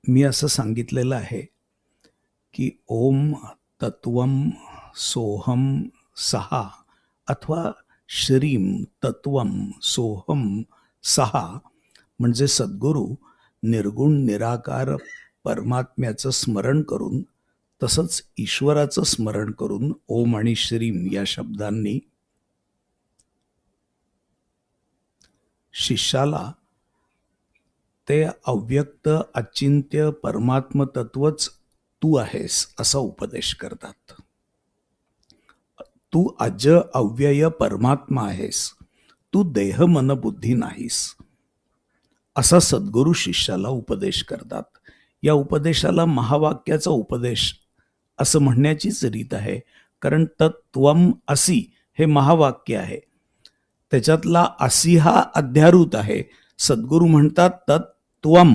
मी असं सांगितलेलं आहे, की ओम तत्वम सोहम सहा अथवा श्रीम तत्वम सोहम सहा म्हणजे सद्गुरू निर्गुण निराकार परमात्म्याचं स्मरण करून तसंच ईश्वराचं स्मरण करून ओम आणि श्रीम या शब्दांनी शिष्याला ते अव्यक्त अचिंत्य परमात्म तत्वच तू आहेस असा उपदेश करतात. तू अज अव्यय परमात्मा आहेस, तू देह मन बुद्धी नाहीस असा सद्गुरू शिष्याला उपदेश करतात. या उपदेशाला महावाक्याचा उपदेश असं म्हणण्याचीच रीत आहे, कारण तत्त्वम असि हे महावाक्य आहे. त्याच्यातला असि हा अध्यारूत आहे. सद्गुरू म्हणतात तत्त्वम